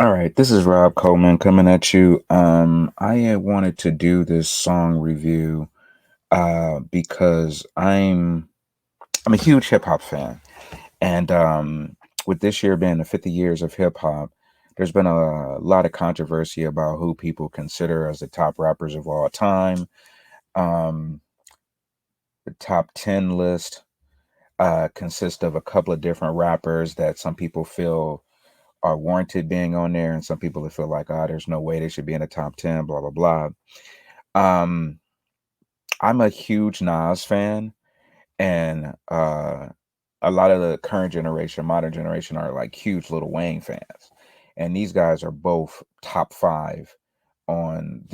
All right, this is Rob Coleman coming at you. I wanted to do this song review because I'm a huge hip hop fan, and with this year being the 50 years of hip hop, there's been a lot of controversy about who people consider as the top rappers of all time. Um, the top 10 list consists of a couple of different rappers that some people feel are warranted being on there, and some people that feel like, there's no way they should be in the top 10, blah, blah, blah. Um, I'm a huge Nas fan, and a lot of the current generation, modern generation, are like huge Lil Wayne fans. And these guys are both top five on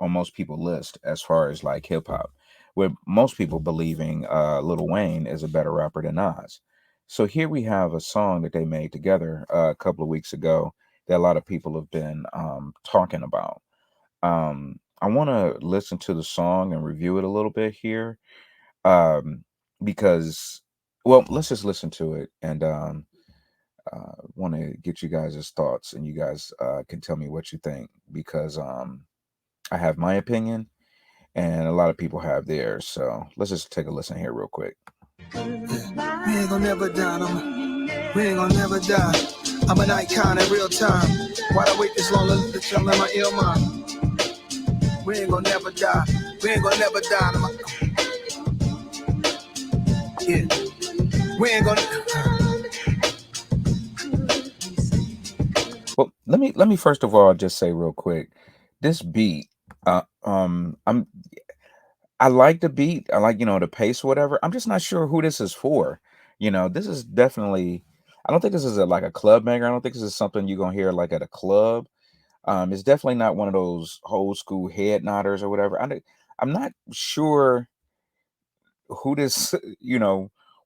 most people list as far as like hip hop, with most people believing Lil Wayne is a better rapper than Nas. So here we have a song that they made together a couple of weeks ago that a lot of people have been talking about. I want to listen to the song and review it a little bit here, um, because, well, let's just listen to it and want to get you guys' thoughts, and you guys can tell me what you think, because I have my opinion and a lot of people have theirs. So let's just take a listen here real quick. We ain't gonna never die. We ain't gonna never die. I'm an icon in real time. Why'd I wait this long to tell in my ill mind? We ain't gonna never die. We ain't gonna never die. Yeah. We ain't gonna. Well, let me first of all just say real quick, this beat, I like the beat. I like, the pace, or whatever. I'm just not sure who this is for. This is definitely, I don't think this is like a club banger. I don't think this is something you're gonna hear like at a club. It's definitely not one of those old school head nodders or whatever. I'm not sure who this,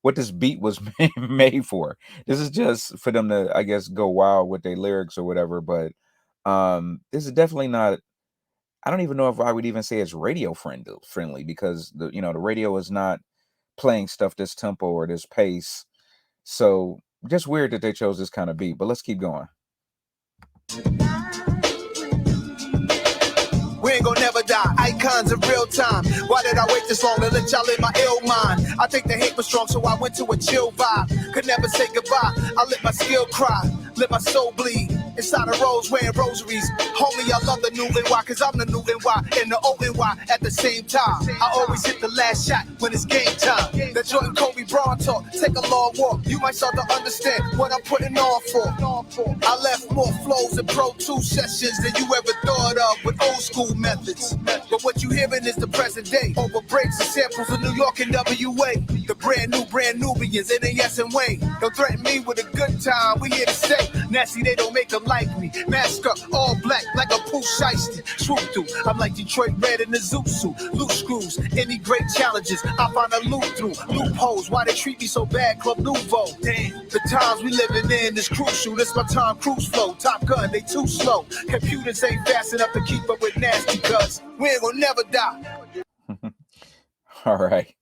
what this beat was made for. This is just for them to, I guess, go wild with their lyrics or whatever. But this is definitely not. I don't even know if I would even say it's radio friendly, because the radio is not playing stuff this tempo or this pace. So just weird that they chose this kind of beat. But let's keep going. We ain't gonna never die. Icons in real time. Why did I wait this long to let y'all in my ill mind? I think the hate was strong, so I went to a chill vibe. Could never say goodbye. I let my skill cry, let my soul bleed. Inside a rose wearing rosaries. Homie, I love the new NY, cause I'm the new NY and the old NY at the same time. I always hit the last shot when it's game time. That Jordan Kobe Braun talk, take a long walk. You might start to understand what I'm putting on for. I left more flows and Pro 2 sessions than you ever thought of with old school methods. But what you hearing is the present day. Over breaks and samples of New York and WA. The brand Nubians, NAS and Wayne. Don't threaten me with a good time, we here to stay. Nasty, they don't make them like me. Mask up, all black, like a pooh shiesty. Swoop through, I'm like Detroit Red in the Zoot suit. Loose screws, any great challenges, I find a loop through. Loopholes, why they treat me so bad, Club Nouveau. Damn, the times we living in is crucial. This my Tom Cruise flow. Top Gun, they too slow. Computers ain't fast enough to keep up with nasty, cuz we ain't gonna never die. All right.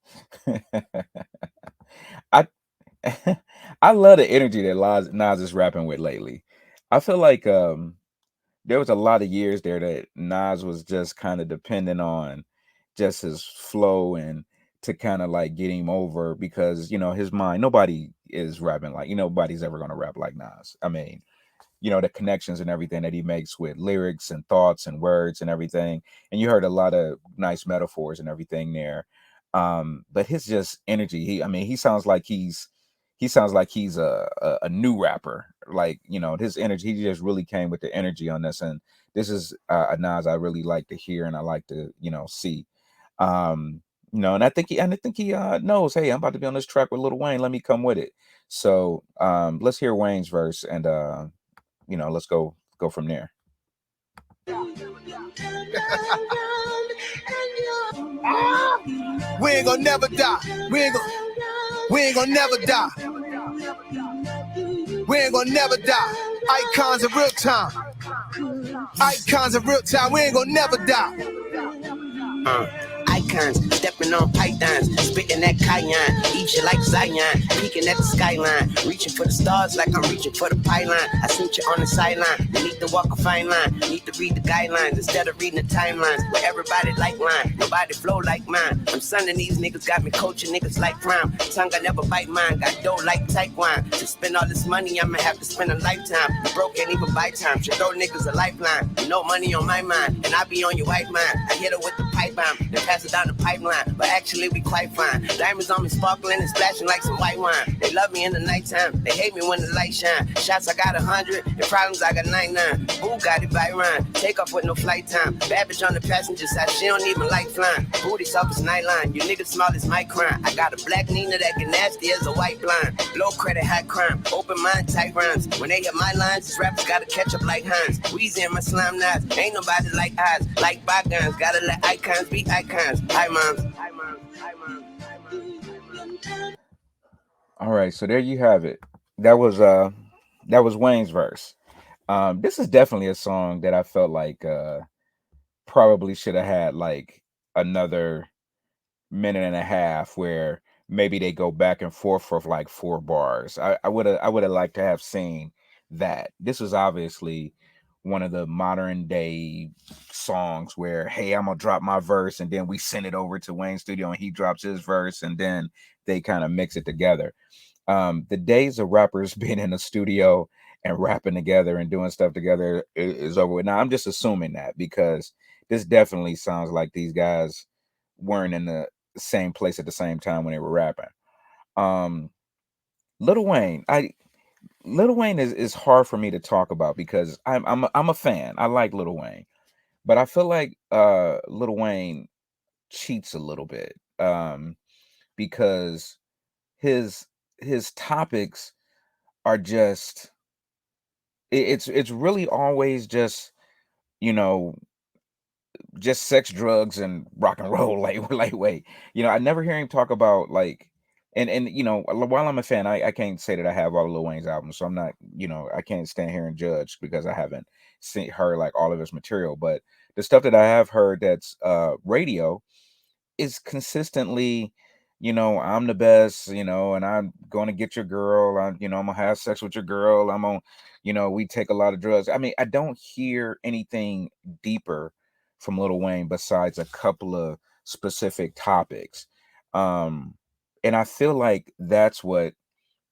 I I love the energy that Nas is rapping with lately. I feel like there was a lot of years there that Nas was just kind of dependent on just his flow and to kind of like get him over, because his mind, nobody is rapping like, nobody's ever going to rap like Nas. I mean, the connections and everything that he makes with lyrics and thoughts and words and everything. And you heard a lot of nice metaphors and everything there. But his just energy, he sounds like he's a new rapper. Like, his energy, he just really came with the energy on this. And this is a Nas I really like to hear and I like to, see. And I think he knows, hey, I'm about to be on this track with Lil Wayne. Let me come with it. So let's hear Wayne's verse, and let's go from there. We ain't gonna never die. We ain't gonna never die. We ain't gonna never die. Icons in real time. Icons in real time. We ain't gonna never die. icons, stepping on pythons, spitting that cayenne, eat you like Zion, peeking at the skyline, reaching for the stars like I'm reaching for the pylon. I seen you on the sideline, you need to walk a fine line, need to read the guidelines instead of reading the timelines, where everybody like mine, nobody flow like mine. I'm sunning these niggas, got me coaching niggas like prime, tongue I never bite mine, got dough like Taekwon. To spend all this money, I'ma have to spend a lifetime. You broke, can't even buy time, should throw niggas a lifeline. You know money on my mind, and I be on your wife mind. I hit her with the pipe bomb, then pass it down the pipeline, but actually we quite fine. Diamonds on me sparkling and splashing like some white wine. They love me in the nighttime, they hate me when the light shine. Shots I got 100, and problems I got 99. Boo got it by Ryan, take off with no flight time. Bad bitch on the passenger side, she don't even like flying. Booty soft as nightline, you niggas small as my crime. I got a black Nina that get nasty as a white blind. Low credit, high crime, open mind, tight rhymes. When they hit my lines, these rappers gotta catch up like Hines. Weezy in my slime knives, ain't nobody like eyes, like bygones. Gotta let icons be icons. Hi moms. Hi moms. Hi moms. Hi moms. Hi moms. All right, so there you have it. That was uh that was Wayne's verse. This is definitely a song that I felt like probably should have had like another minute and a half where maybe they go back and forth for like 4 bars. I would have liked to have seen that. This was obviously one of the modern day songs where, hey, I'm gonna drop my verse and then we send it over to Wayne's studio and he drops his verse and then they kind of mix it together. The days of rappers being in the studio and rapping together and doing stuff together is over with. Now I'm just assuming that because this definitely sounds like these guys weren't in the same place at the same time when they were rapping. Um, Little Wayne, Little Wayne is hard for me to talk about because I'm a fan. I like Little Wayne, but I feel like Little Wayne cheats a little bit because his his topics are just it's really always just you know just sex, drugs, and rock and roll, like lightweight. I never hear him talk about like, and while I'm a fan, I can't say that I have all of Lil Wayne's albums, so I'm not, I can't stand here and judge because I haven't heard like all of his material. But the stuff that I have heard that's radio is consistently, I'm the best, and I'm going to get your girl. I'm gonna have sex with your girl. I'm on, we take a lot of drugs. I mean, I don't hear anything deeper from Lil Wayne besides a couple of specific topics. Um, and I feel like that's what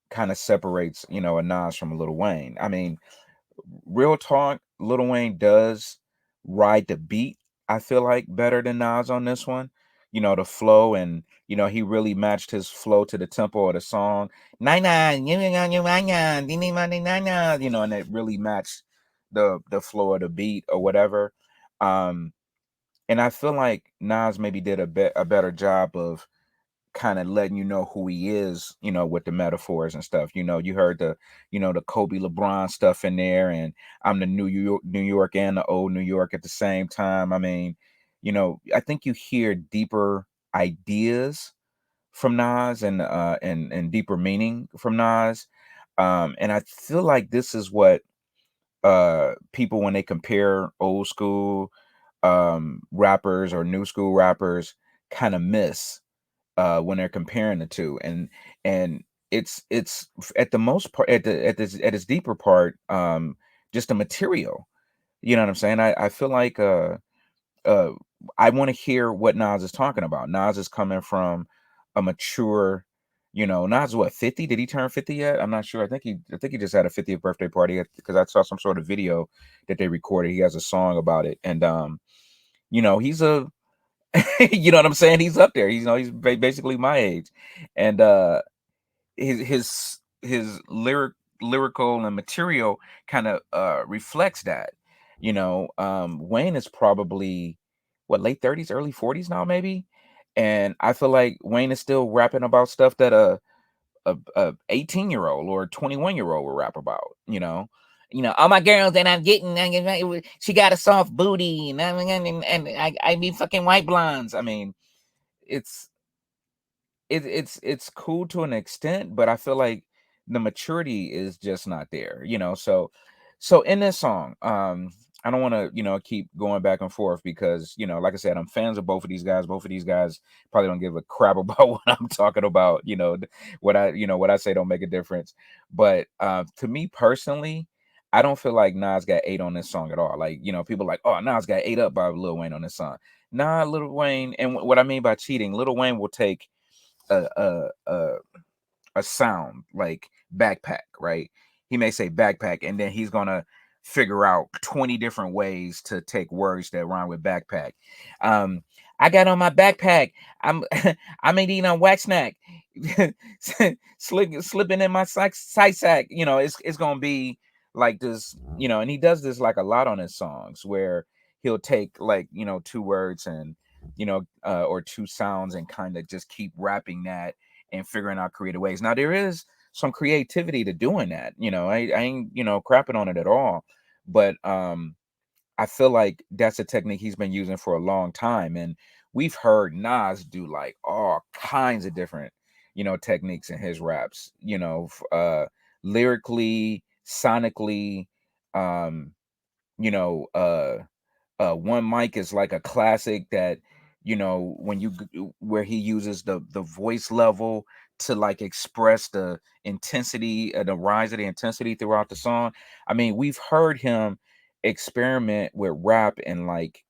kind of separates, a Nas from a Lil Wayne. I mean, real talk, Lil Wayne does ride the beat, I feel like, better than Nas on this one. The flow and he really matched his flow to the tempo of the song. Nine nine, and it really matched the flow of the beat or whatever. Um, and I feel like Nas maybe did a better job of kind of letting you know who he is, with the metaphors and stuff. You heard the Kobe LeBron stuff in there, and I'm the New York and the old New York at the same time. I mean, I think you hear deeper ideas from Nas and deeper meaning from Nas. And I feel like this is what people when they compare old school rappers or new school rappers kind of miss when they're comparing the two, and at the most part at its deeper part, just the material. You know what I'm saying? I feel like uh I want to hear what Nas is talking about. Nas is coming from a mature, Nas what, 50? Did he turn 50 yet? I'm not sure. I think he just had a 50th birthday party because I saw some sort of video that they recorded. He has a song about it, and he's a you know what I'm saying? He's up there. He's basically my age, and his lyrical and material kind of reflects that. Wayne is probably what, late 30s, early 40s now, maybe, and I feel like Wayne is still rapping about stuff that a 18-year-old or 21-year-old will rap about. All my girls that I'm getting, she got a soft booty, and I be fucking white blondes. I mean, it's it's cool to an extent, but I feel like the maturity is just not there. So in this song, I don't want to, keep going back and forth because, like I said, I'm fans of both of these guys. Both of these guys probably don't give a crap about what I'm talking about. What I say don't make a difference. But to me personally, I don't feel like Nas got ate on this song at all. Like, people like, oh, Nas got ate up by Lil Wayne on this song. Nah, Lil Wayne, and what I mean by cheating, Lil Wayne will take a sound like backpack, right? He may say backpack, and then he's gonna figure out 20 different ways to take words that rhyme with backpack. Um, I got on my backpack. I'm I'm eating on wax snack, slipping in my side sack. It's gonna be like this, and he does this like a lot on his songs where he'll take like two words and or two sounds and kind of just keep rapping that and figuring out creative ways. Now there is some creativity to doing that. I ain't crapping on it at all, but I feel like that's a technique he's been using for a long time, and we've heard Nas do like all kinds of different techniques in his raps. Lyrically, sonically, um, you know, one mic is like a classic that when where he uses the voice level to like express the intensity, the rise of the intensity throughout the song. I mean, we've heard him experiment with rap and like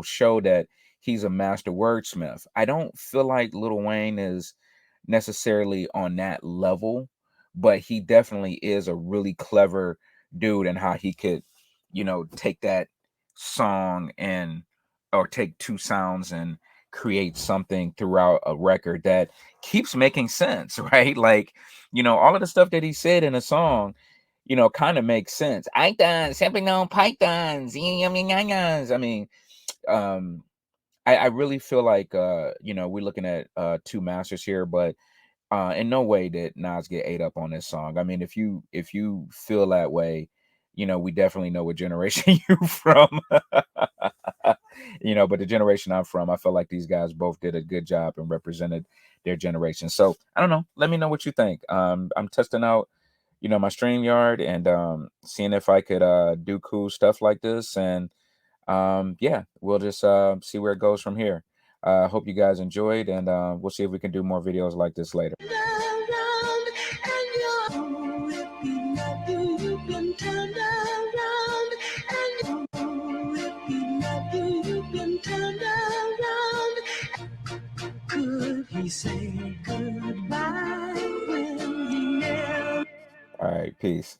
show that he's a master wordsmith. I don't feel like Lil Wayne is necessarily on that level, but he definitely is a really clever dude and how he could take that song and or take two sounds and create something throughout a record that keeps making sense, right? Like, all of the stuff that he said in a song, kind of makes sense. I done stepping on pythons. I mean, um, I really feel like we're looking at two masters here, but in no way did Nas get ate up on this song. I mean, if you feel that way, we definitely know what generation you from. But the generation I'm from, I feel like these guys both did a good job and represented their generation. So I don't know. Let me know what you think. I'm testing out, my StreamYard and seeing if I could do cool stuff like this. And yeah, we'll just see where it goes from here. Hope you guys enjoyed, and we'll see if we can do more videos like this later. Could he say goodbye when he never... All right, peace.